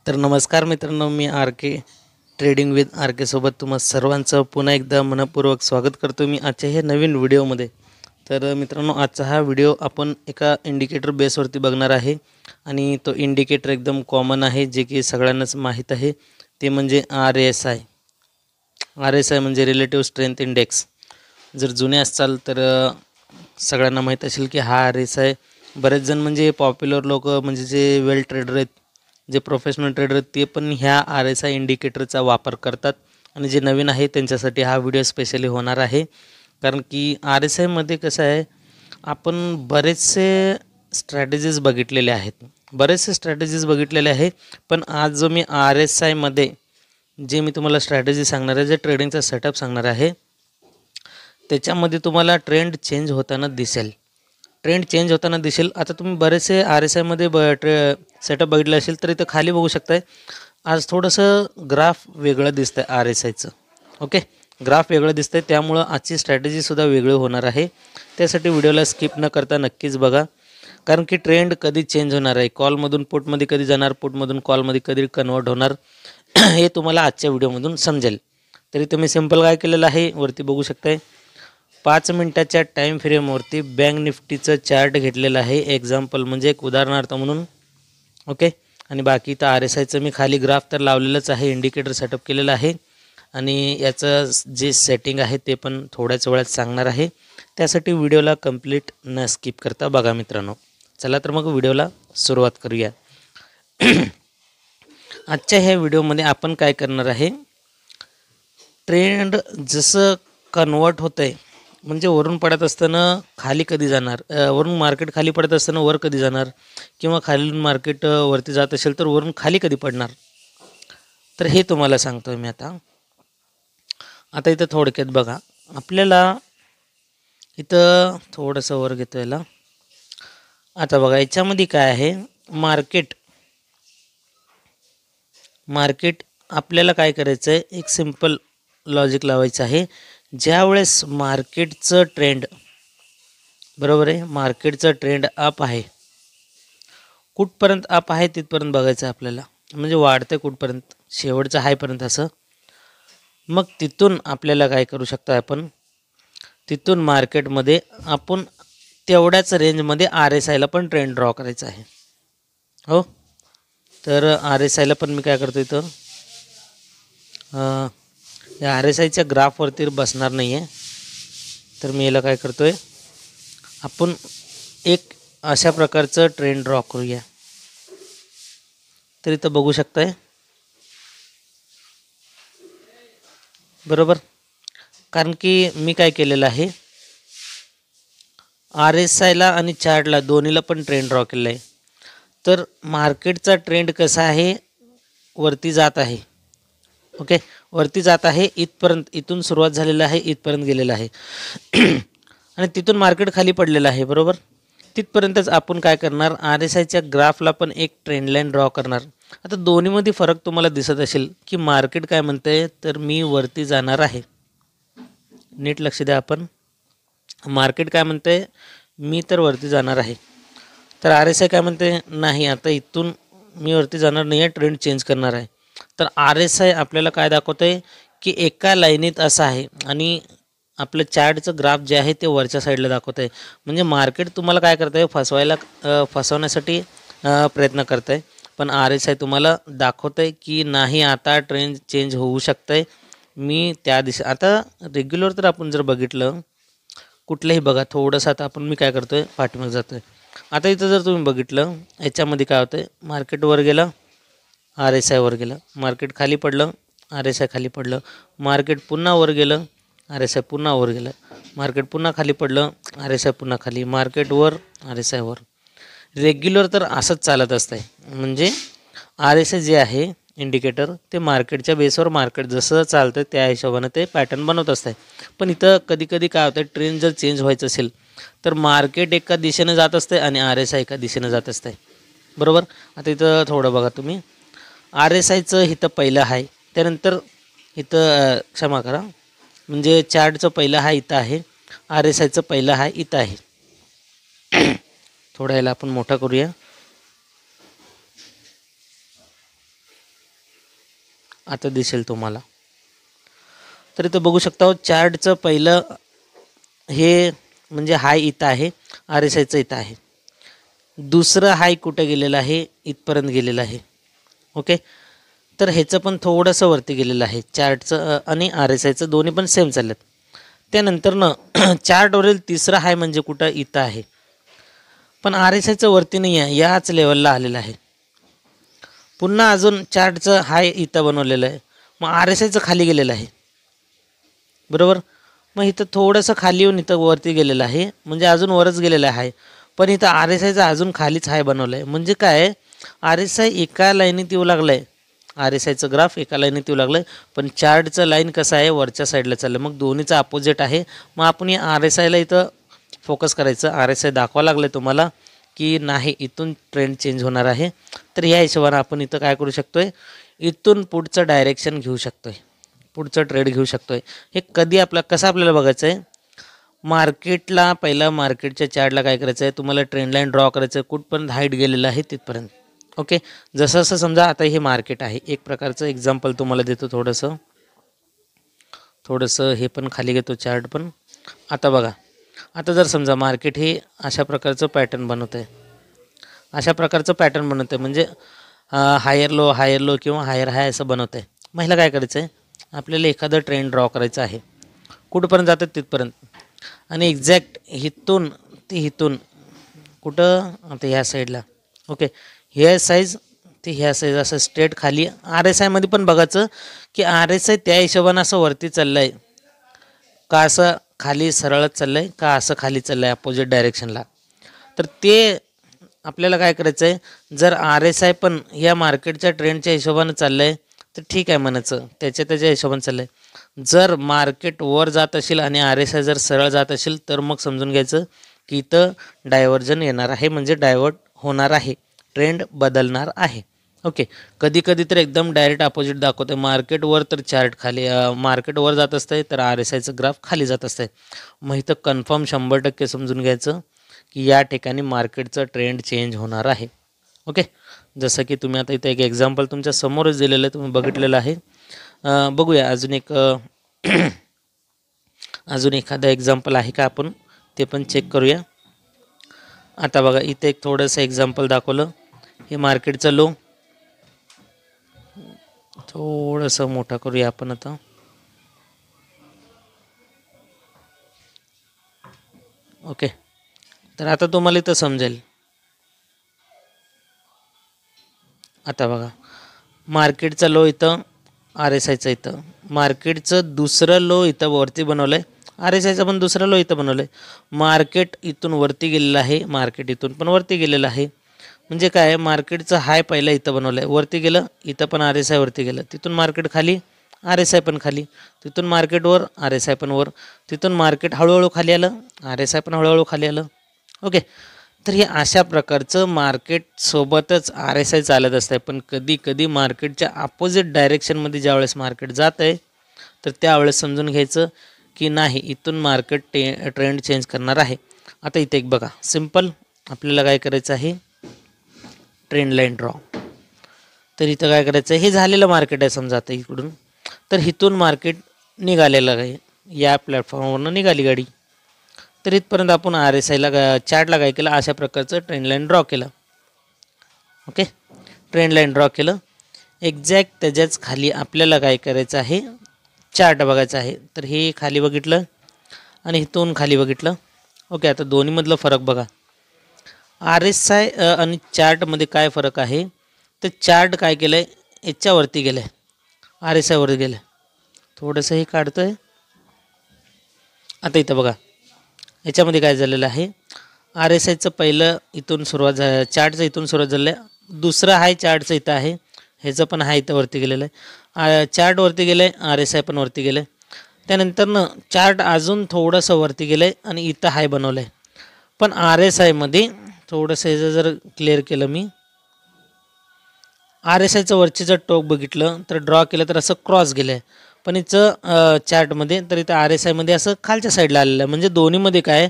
तर नमस्कार मित्रांनो, मी R K trading with R K सोबत तुम्हा सर्वांचं पुन्हा एकदा मनपूर्वक स्वागत करतो मी आजच्या हे नवीन व्हिडिओमध्ये। तर मित्रांनो, आजचा हा व्हिडिओ आपण एका इंडिकेटर बेसवरती बघणार आहे आणि तो इंडिकेटर एकदम कॉमन आहे, जे की सगळ्यांनाच माहीत आहे। ते म्हणजे RSI म्हणजे रिलेटिव्ह स्ट्रेंथ इंडेक्स। जर जुने असाल तर सगळ्यांना माहीत असेल की हा RSI बरेच जण म्हणजे पॉप्युलर लोक म्हणजे जे वेल ट्रेडर आहेत, जे प्रोफेशनल ट्रेडर आहेत, ते पण ह्या RSI इंडिकेटरचा वापर करतात। आणि जे नवीन आहे त्यांच्यासाठी हा व्हिडिओ स्पेशली होणार आहे, कारण की RSI मध्ये कसं आहे, आपण बरेचसे स्ट्रॅटेजीज बघितलेले आहे। पण आज जो मी RSI मध्ये जे मी तुम्हाला स्ट्रॅटेजी सांगणार आहे, जे ट्रेडिंगचा सेटअप सांगणार आहे, त्याच्यामध्ये तुम्हाला ट्रेंड चेंज होताना दिसेल। आता तुम्ही बरेचसे RSI मध्ये सेटअप बघितले असेल तर इथं खाली बघू शकताय, आज थोडंसं ग्राफ वेगळं दिसतंय RSIचं। ओके, ग्राफ वेगळं दिसतंय, त्यामुळं आजची स्ट्रॅटेजीसुद्धा वेगळी होणार आहे। त्यासाठी व्हिडिओला स्किप न करता नक्कीच बघा, कारण की ट्रेंड कधी चेंज होणार आहे, कॉलमधून पुटमध्ये कधी जाणार, पुटमधून कॉलमध्ये कधी कन्वर्ट होणार हे तुम्हाला आजच्या व्हिडिओमधून समजेल। तरी तुम्ही सिंपल काय केलेलं आहे, वरती बघू शकताय 5 मिनिटाच्या टाईम फ्रेमवरती बँक निफ्टीचं चार्ट घेतलेलं आहे, एक्झाम्पल म्हणजे एक उदाहरणार्थ म्हणून। ओके, आणि बाकी तर RSIचं मी खाली ग्राफ तर लावलेलंच आहे, इंडिकेटर सेटअप केलेलं आहे आणि याचं जे सेटिंग आहे ते पण थोड्याच वेळात सांगणार आहे। त्यासाठी व्हिडिओला कंप्लीट न स्किप करता बघा मित्रांनो। चला तर मग व्हिडिओला सुरुवात करूया। आजच्या ह्या व्हिडिओमध्ये आपण काय करणार आहे, ट्रेंड जसं कन्वर्ट होतंय, म्हणजे वरून पडत असताना खाली कधी जाणार, वरून मार्केट खाली पडत असताना वर कधी जाणार, किंवा खालीून मार्केट वरती जात असेल तर वरून खाली कधी पडणार, तर हे तुम्हाला सांगतोय मी आता इथं थोडक्यात बघा। आपल्याला इथं थोडंसं वर घेतो याला। आता बघा याच्यामध्ये काय आहे, मार्केट आपल्याला काय करायचं आहे, एक सिंपल लॉजिक लावायचं आहे। ज्यावेळेस मार्केटचं ट्रेंड बरोबर आहे, मार्केटचं ट्रेंड अप आहे, कुठपर्यंत अप आहे तिथपर्यंत बघायचं आपल्याला, म्हणजे वाढतं कुठपर्यंत, शेवटचं हायपर्यंत असं। मग तिथून आपल्याला काय करू शकतो आपण, तिथून मार्केटमध्ये आपण तेवढ्याच रेंजमध्ये RSIला पण ट्रेंड ड्रॉ करायचा आहे। हो, तर RSIला पण मी काय करतो, इथं या RSIच्या ग्राफवरती बसणार नाही आहे, तर मी याला काय करतोय, आपण एक अशा प्रकारचं ट्रेंड ड्रॉ करूया। तर इथं बघू शकताय बरोबर, कारण की मी काय केलेलं आहे, RSIला आणि चार्टला दोन्हीला पण ट्रेंड ड्रॉ केलेला आहे। तर मार्केटचा ट्रेंड कसा आहे, वरती जात आहे। ओके, वरती जात आहे इथपर्यंत, इथून सुरुवात झालेलं आहे, इथपर्यंत गेलेलं आहे आणि तिथून मार्केट खाली पडलेलं आहे बरोबर। तिथपर्यंतच आपण काय करणार, RSIच्या ग्राफला पण एक ट्रेंड लाईन ड्रॉ करणार। आता दोन्हीमध्ये फरक तुम्हाला दिसत असेल की मार्केट काय म्हणते, तर मी वरती जाणार आहे। नीट लक्ष द्या, आपण मार्केट काय म्हणते, मी तर वरती जाणार आहे। तर RSI काय म्हणते, नाही आता इथून मी वरती जाणार नाही आहे, ट्रेंड चेंज करणार आहे। तर RSI आपल्याला काय दाखवतंय की एका लाईनीत असं आहे, आणि आपलं चार्टचं ग्राफ जे आहे ते वरच्या साईडला दाखवत आहे। म्हणजे मार्केट तुम्हाला काय करत आहे, फसवण्यासाठी प्रयत्न करत आहे, पण RSI तुम्हाला दाखवत आहे की नाही, आता ट्रेंड चेंज होऊ शकतं, मी त्या आता रेग्युलर तर आपण जर बघितलं कुठलंही बघा थोडंसं, आता मी काय करतोय, पाठीमागे जातोय। आता इथं जर तुम्ही बघितलं, याच्यामध्ये काय होतंय, मार्केट वर गेलं, RSI वर गेलं, मार्केट खाली पडलं, RSI खाली पडलं, मार्केट पुन्हा वर गेलं, RSI पुन्हा वर गेलं, मार्केट पुन्हा खाली पडलं, RSI पुन्हा खाली, मार्केट वर, RSI वर। रेग्युलर तर असंच चालत असतंय, म्हणजे RSI जे आहे इंडिकेटर, ते मार्केटच्या बेसवर मार्केट जसं चालतं त्या हिशोबाने ते पॅटर्न बनवत असतं। पण इथं कधी कधी काय होतं, ट्रेंड जर चेंज व्हायचं असेल तर मार्केट एका दिशेने जात असते आणि RSI एका दिशेने जात असते बरोबर। आता इथं थोडं बघा तुम्ही, RSIचं इथं पहिलं आहे, त्यानंतर इथं क्षमा करा, म्हणजे चार्टचं पहिलं आहे इथं आहे, RSIचं पहिलं आहे इथं आहे। थोडा याला आपण मोठा करूया। आता दिसेल तुम्हाला. तर इथं बघू शकता चार्टचं पहिलं हे म्हणजे हाय इथं आहे, RSIचं इथं आहे. दुसरं हाय कुठं गेलेलं आहे, इथपर्यंत गेलेलं आहे. ओके, तर ह्याचं पण थोडंसं वरती गेलेलं आहे चार्टचं आणि RSIचं दोन्ही पण सेम चाललेत. त्यानंतरनं चार्टवरील तिसरा हाय म्हणजे कुठं इथं आहे, पण RSIचं वरती नाही आहे, याच लेवलला आलेलं आहे. पुन्हा अजून चार्टचं हाय इथं बनवलेलं आहे, मग RSIचं खाली गेलेलं आहे बरोबर. मग इथं थोडंसं खाली येऊन इथं वरती गेलेलं आहे, म्हणजे अजून वरच गेलेलं आहे. पण इथं RSIचं अजून खालीच हाय बनवलं आहे. म्हणजे काय, RSI एका लाईनीत येऊ लागलं आहे, RSIचं ग्राफ एका लाईनीत येऊ लागलं आहे, पण चार्टचं लाईन कसं आहे वरच्या साईडला चाललं. मग दोन्हीचं अपोजिट आहे. मग आपण या RSIला इथं फोकस करायचं. RSI दाखवा लागलं तुम्हाला की नाही इथून ट्रेंड चेंज होणार आहे. तर ह्या हिशोबाने आपण इथं काय करू शकतो आहे, इथून पुढचं डायरेक्शन घेऊ शकतो आहे, पुढचं ट्रेड घेऊ शकतो आहे. हे कधी कसं आपल्याला बघायचं आहे, मार्केटला पहिला मार्केटच्या चार्टला काय करायचं आहे, तुम्हाला ट्रेंड लाईन ड्रॉ करायचं आहे, कुठपर्यंत हाईट गेलेलं आहे तिथपर्यंत. ओके, जसं जसं समजा आता हे मार्केट आहे, एक प्रकारचं एक्झाम्पल तुम्हाला देतो. थोडंसं हे पण खाली घेतो चार्ट पण. आता बघा, आता जर समजा मार्केट हे अशा प्रकारचं पॅटर्न बनवतं आहे, अशा प्रकारचं पॅटर्न बनवतं आहे, म्हणजे हायर लो किंवा हायर हाय असं बनवतं आहे. महिला काय करायचं आहे, आपल्याला एखादं ट्रेंड ड्रॉ करायचं आहे, कुठंपर्यंत जातात तिथपर्यंत, आणि एक्झॅक्ट इथून ते इथून कुठं आता ह्या साईडला. ओके, ह्या साईज ते ह्या साईज असं स्ट्रेट खाली. RSIमध्ये पण बघायचं की RSI त्या हिशोबानं असं वरती चाललं आहे का, असं खाली सरळच चाललं आहे का, असं खाली चाललं आहे अपोजिट डायरेक्शनला. तर ते आपल्याला काय करायचं आहे, जर RSI पण या मार्केटच्या ट्रेंडच्या हिशोबानं चाललं आहे तर ठीक आहे म्हणायचं, त्याच्या हिशोबानं चाललं आहे. जर मार्केट वर जात असेल आणि RSI जर सरळ जात असेल तर मग समजून घ्यायचं की इथं डायव्हर्जन येणार आहे, म्हणजे डायव्हर्ट होणार आहे, ट्रेंड बदलणार आहे. ओके, कधी कधी तर एकदम डायरेक्ट अपोजिट दाखवते, मार्केट वर तर चार्ट खाली, मार्केट वर जात असतं तर RSIचं ग्राफ खाली जात असतं. मग इथं कन्फर्म 100% समजून घ्यायचं की या ठिकाणी मार्केटचं ट्रेंड चेंज होणार आहे. ओके, जसं की तुम्ही आता इथं एक एक्झाम्पल तुमच्या समोरच दिलेलं आहे, तुम्ही बघितलेलं आहे. बघूया अजून एखादं एक्झाम्पल आहे का, आपण ते पण चेक करूया. आता बघा, इथे एक थोडंसं एक्झाम्पल दाखवलं, हे मार्केटचं लो, थोडंसं मोठा करूया आपण आता. ओके, तर आता तुम्हाला इथं समजेल. आता बघा, मार्केटचा लो इथं, RSIचं इथं, मार्केटचं दुसरं लो इथं वरती बनवलं आहे, RSIचं पण दुसरं लो इथं बनवलं आहे. मार्केट इथून वरती गेलेलं आहे, मार्केट इथून पण वरती गेलेलं आहे. म्हणजे काय, मार्केटचं हाय पहिलं इथं बनवलं आहे, वरती गेलं, इथं पण RSI वरती गेलं, तिथून मार्केट खाली, RSI पण खाली, तिथून मार्केट वर, RSI पण वर, तिथून मार्केट हळूहळू खाली आलं, RSI पण हळूहळू खाली आलं. ओके, तर हे अशा प्रकारचं मार्केटसोबतच RSI चालत असतं. पण कधी कधी मार्केटच्या अपोजिट डायरेक्शनमध्ये ज्यावेळेस मार्केट जात आहे तर त्यावेळेस समजून घ्यायचं की नाही, इथून मार्केट ट्रेंड चेंज करणार आहे. आता इथे एक बघा, सिम्पल आपल्याला काय करायचं आहे, ट्रेंड लाईन ड्रॉ. तर इथं काय करायचं आहे, हे झालेलं मार्केट आहे समजा आता इकडून, तर इथून मार्केट निघालेलं आहे, या प्लॅटफॉर्मवरून निघाली गाडी. तर इथपर्यंत आपण RSIला चार्टला काय केलं, अशा प्रकारचं ट्रेंड लाईन ड्रॉ केलं. ओके, ट्रेंड लाईन ड्रॉ केलं, एक्झॅक्ट त्याच्याच खाली आपल्याला काय करायचं आहे, चार्ट बघायचा आहे. तर हे खाली बघितलं आणि इथून खाली बघितलं. ओके, आता दोन्हीमधलं फरक बघा, RSI आणि चार्टमध्ये काय फरक आहे, तर चार्ट काय केलं आहे, याच्यावरती गेलं आहे, RSIवरती गेलं आहे. थोडंसं हे काढतो आहे. आता इथं बघा, याच्यामध्ये काय झालेलं आहे, RSIचं पहिलं इथून सुरुवात झालं, चार्टचं इथून सुरुवात झालं आहे, दुसरं हाय चार्टचं इथं आहे, ह्याचं पण हाय इथं वरती गेलेलं आहे, चार्ट वरती गेलं आहे, RSI पण वरती गेलं आहे. त्यानंतरनं चार्ट अजून थोडंसं वरती गेलं आहे आणि इथं हाय बनवलं आहे. पण RSIमध्ये थोडंसं ह्याचं जर क्लिअर केलं मी, RSIचं वरची जर टोक बघितलं तर ड्रॉ केलं तर असं क्रॉस गेलं आहे. पण इथं चार्टमध्ये तर इथं RSIमध्ये असं खालच्या साईडला आलेलं आहे. म्हणजे दोन्हीमध्ये काय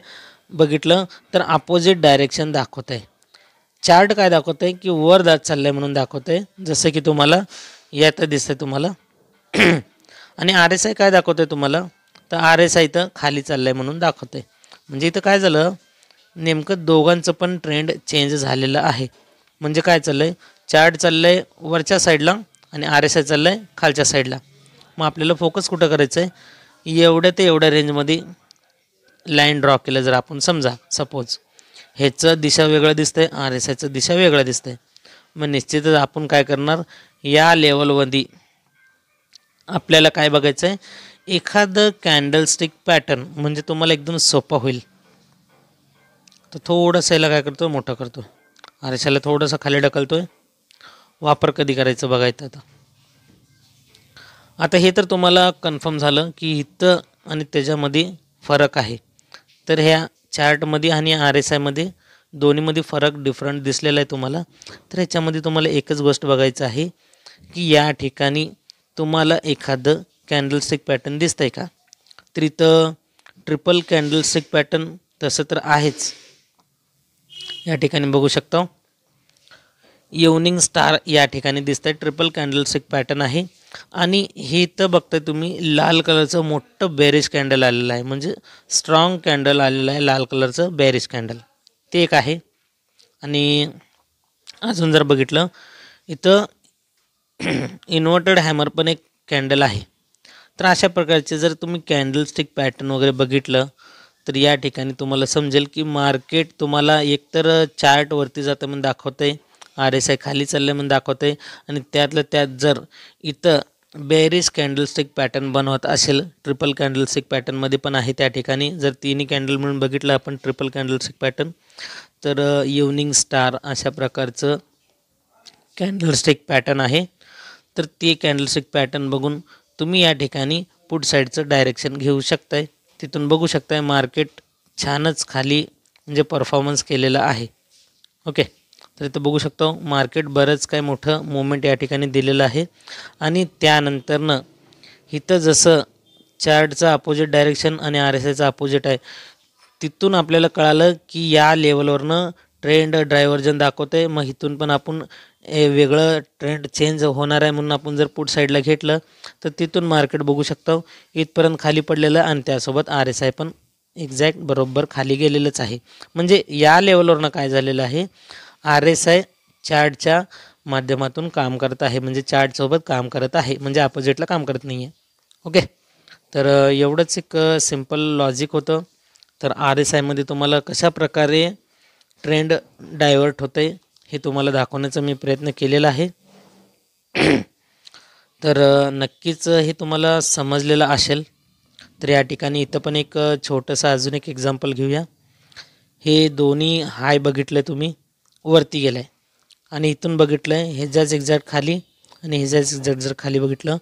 बघितलं तर अपोजिट डायरेक्शन दाखवत आहे. चार्ट काय दाखवत आहे की वर जात चाललं आहे म्हणून दाखवत आहे, जसं की तुम्हाला यात दिसतं आहे तुम्हाला. आणि आर एस आय काय दाखवतं आहे तुम्हाला, तर आर एस आय इथं खाली चाललं आहे म्हणून दाखवतं आहे. म्हणजे इथं काय झालं, नेमकं दोघांचं पण ट्रेंड चेंज झालेलं आहे. म्हणजे काय चाललं आहे, चार्ट चाललं आहे वरच्या साईडला आणि आर एस आय चाललं आहे खालच्या साईडला. मग आपल्याला फोकस कुठं करायचं आहे, एवढ्या ते एवढ्या रेंजमध्ये लाईन ड्रॉ केलं जर आपण समजा सपोज, ह्याचं दिशा वेगळं दिसतं आहे, आर एस आयचं दिशा वेगळं दिसतं आहे. मग निश्चितच आपण काय करणार, या लेवलमध्ये आपल्याला काय बघायचं आहे, एखादं कॅन्डलस्टिक पॅटर्न, म्हणजे तुम्हाला एकदम सोपं होईल. तर थोडंसं याला काय करतो, मोठं करतो, आर एस आयला थोडंसं खाली ढकलतो आहे. वापर कधी करायचं बघायचं आता हे तर तुम्हाला कन्फर्म झालं की इथं आणि त्याच्यामध्ये फरक आहे. तर ह्या चार्टमध्ये आणि आर एस आयमध्ये दोन्हीमध्ये फरक डिफरंट दिसलेला आहे तुम्हाला. तर ह्याच्यामध्ये तुम्हाला एकच गोष्ट बघायचं आहे की या ठिकाणी तुम्हाला एखादं कॅन्डलस्टिक पॅटर्न दिसतं आहे का. तर इथं ट्रिपल कॅन्डलस्टिक पॅटर्न तसं तर आहेच, या ठिकाणी बघू शकता. इव्हनिंग स्टार या ठिकाणी दिसत आहे, ट्रिपल कॅन्डलस्टिक पॅटर्न आहे. आणि हे तर बघताय तुम्ही, लाल कलरचं मोठं बेरिश कॅन्डल आलेलं आहे, म्हणजे स्ट्रॉंग कॅन्डल आलेलं आहे लाल कलरचं बेरिश कॅन्डल, ते एक आहे. आणि अजून जर बघितलं इथं इन्व्हर्टेड हॅमर पण एक कॅन्डल आहे. तर अशा प्रकारचे जर तुम्ही कॅन्डलस्टिक पॅटर्न वगैरे बघितलं तर या ठिकाणी तुम्हाला समजेल की मार्केट तुम्हाला एकतर चार्टवरती जातं म्हणून दाखवतं आहे, आर एस आय खाली चाललं म्हणून दाखवतं आहे, आणि त्यातलं त्यात जर इथं बेरिश कॅन्डलस्टिक पॅटर्न बनवत असेल, ट्रिपल कॅन्डलस्टिक पॅटर्नमध्ये पण आहे त्या ठिकाणी. जर तिन्ही कॅन्डल म्हणून बघितलं आपण ट्रिपल कॅन्डलस्टिक पॅटर्न, तर इव्हनिंग स्टार अशा प्रकारचं कॅन्डलस्टिक पॅटर्न आहे. तर ते कॅन्डलस्टिक पॅटर्न बघून तुम्ही या ठिकाणी पुट साईडचं डायरेक्शन घेऊ शकताय. तिथून बघू शकताय मार्केट छानच खाली म्हणजे परफॉर्मन्स केलेला आहे. ओके, तर इथं बघू शकतो मार्केट बरंच काय मोठं मुवमेंट या ठिकाणी दिलेलं आहे. आणि त्यानंतरनं इथं जसं चार्टचं अपोजिट डायरेक्शन आणि आर एस आयचं अपोजिट आहे, तिथून आपल्याला कळालं की या लेवलवरनं ट्रेंड डायव्हर्जन दाखवतं आहे. मग इथून पण आपण वेगळं ट्रेंड चेंज होणार आहे म्हणून आपण जर पुट साईडला घेतलं तर तिथून मार्केट बघू शकतो इथपर्यंत खाली पडलेलं, आणि त्यासोबत आर एस आय पण एक्झॅक्ट बरोबर खाली गेलेलंच आहे. म्हणजे या लेवलवरनं काय झालेलं आहे, आर एस आय चार्टच्या माध्यमातून काम करत आहे, म्हणजे चार्टसोबत काम करत आहे, म्हणजे अपोजिटला काम करत नाही आहे. ओके, तर एवढंच एक सिम्पल लॉजिक होतं. तर आर एस आयमध्ये तुम्हाला कशा प्रकारे ट्रेंड डायव्हर्ट होतं आहे हे तुम्हाला दाखवण्याचा मी प्रयत्न केलेला आहे. तर नक्कीच हे तुम्हाला समजलेलं असेल. तर या ठिकाणी इथं पण एक छोटंसं अजून एक एक्झाम्पल घेऊया. हे दोन्ही हाय बघितलं तुम्ही, वरती गेलं आहे, आणि इथून बघितलं आहे ह्याच्याच एक्झॅक्ट खाली, आणि ह्याच्याच एक्झॅक्ट जर खाली बघितलं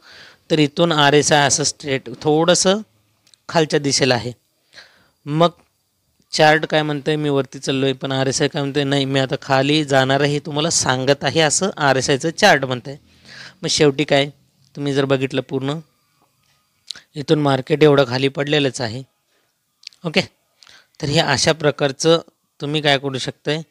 तर इथून आर एस आय असं स्ट्रेट थोडंसं खालच्या दिशेला आहे. मग चार्ट काय म्हणतं आहे, मी वरती चाललो आहे, पण आर एस आय काय म्हणतं आहे, नाही मी आता खाली जाणार आहे, हे तुम्हाला सांगत आहे, असं आर एस आयचं चार्ट म्हणतं आहे. मग शेवटी काय, तुम्ही जर बघितलं पूर्ण इथून मार्केट एवढं खाली पडलेलंच आहे. ओके, तर हे अशा प्रकारचं तुम्ही काय करू शकताय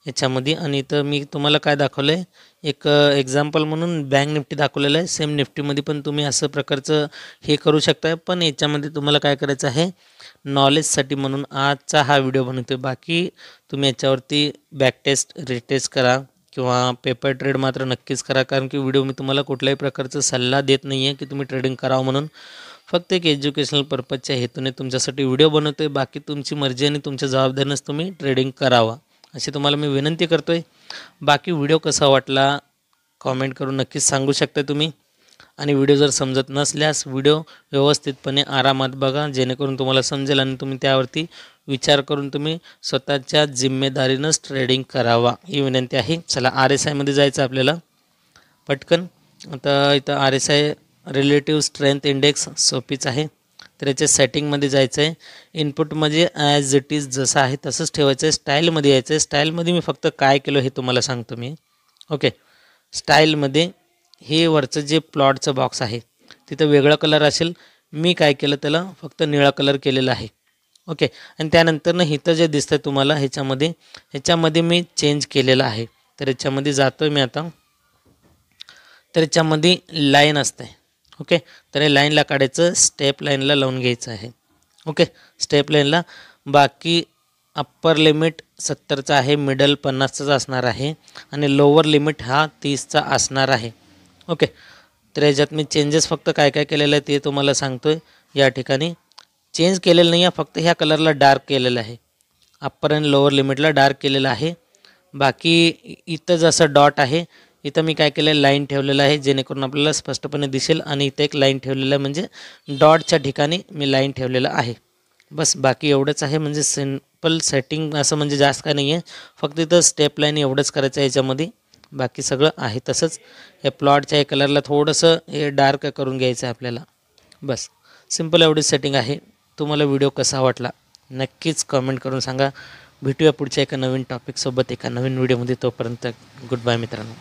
याच्यामध्ये. आणि इथं मी तुम्हाला काय दाखवलं आहे, एक एक्झाम्पल म्हणून बँक निफ्टी दाखवलेलं आहे. सेम निफ्टीमध्ये पण तुम्ही असं प्रकारचं हे करू शकताय, पण याच्यामध्ये तुम्हाला काय करायचं आहे, नॉलेजसाठी म्हणून आजचा हा व्हिडिओ बनवतो आहे. बाकी तुम्ही याच्यावरती बॅकटेस्ट रिटेस्ट करा किंवा पेपर ट्रेड मात्र नक्कीच करा, कारण की व्हिडिओ मी तुम्हाला कुठल्याही प्रकारचा सल्ला देत नाही आहे की तुम्ही ट्रेडिंग करावं म्हणून. फक्त एक एज्युकेशनल पर्पजच्या हेतूने तुमच्यासाठी व्हिडिओ बनवतो आहे. बाकी तुमची मर्जी आणि तुमच्या जबाबदारीनेच तुम्ही ट्रेडिंग करावा अशी तुम्हाला मी विनंती करतो आहे. बाकी व्हिडिओ कसा वाटला कॉमेंट करून नक्कीच सांगू शकता तुम्ही. आणि व्हिडिओ जर समजत नसल्यास व्हिडिओ व्यवस्थितपणे आरामात बघा, जेणेकरून तुम्हाला समजेल आणि तुम्ही त्यावरती विचार करून तुम्ही स्वतःच्या जिम्मेदारीनंच ट्रेडिंग करावा ही विनंती आहे. चला आर एस आयमध्ये जायचं आपल्याला पटकन. आता इथं R S I relative strength index सोपीच आहे. तर याच्या सेटिंगमध्ये जायचं आहे. इनपुट म्हणजे ॲज इट इज जसं आहे तसंच ठेवायचं आहे. स्टाईलमध्ये यायचं आहे. स्टाईलमध्ये मी फक्त काय केलं हे तुम्हाला सांगतो मी. ओके, स्टाईलमध्ये हे वरचं जे प्लॉटचं बॉक्स आहे तिथं वेगळा कलर असेल, मी काय केलं त्याला फक्त निळा कलर केलेला आहे. ओके, आणि त्यानंतरनं इथं जे दिसतं तुम्हाला ह्याच्यामध्ये मी चेंज केलेलं आहे. तर याच्यामध्ये जातो मी आता. तर याच्यामध्ये लाईन असते. ओके, तर हे लाईनला काढायचं, स्टेप लाईनला लावून घ्यायचं आहे. ओके, स्टेप लाईनला. बाकी अप्पर लिमिट 70चा आहे, मिडल 50चा असणार आहे आणि लोअर लिमिट हा 30चा असणार आहे. ओके, तर याच्यात मी चेंजेस फक्त काय काय केलेलं आहे ते तुम्हाला सांगतो आहे. या ठिकाणी चेंज केलेलं नाही आहे, फक्त ह्या कलरला डार्क केलेलं आहे. अप्पर आणि लोअर लिमिटला डार्क केलेलं आहे. बाकी इथं जसं डॉट आहे, इथं मी काय केलं आहे, लाईन ठेवलेलं आहे जेणेकरून आपल्याला स्पष्टपणे दिसेल. आणि इथं एक लाईन ठेवलेलं आहे, म्हणजे डॉटच्या ठिकाणी मी लाईन ठेवलेलं आहे. बस बाकी एवढंच आहे, म्हणजे सिंपल सेटिंग असं, म्हणजे जास्त काय नाही आहे. फक्त इथं स्टेप लाईन एवढंच करायचं आहे याच्यामध्ये. बाकी सगळं आहे तसंच. या प्लॉटच्या या कलरला थोडंसं हे डार्क करून घ्यायचं आहे आपल्याला. बस सिंपल एवढी सेटिंग आहे. तुम्हाला व्हिडिओ कसा वाटला नक्कीच कमेंट करून सांगा. भेटूया पुढच्या एका नवीन टॉपिकसोबत एका नवीन व्हिडिओमध्ये. तोपर्यंत गुड बाय मित्रांनो.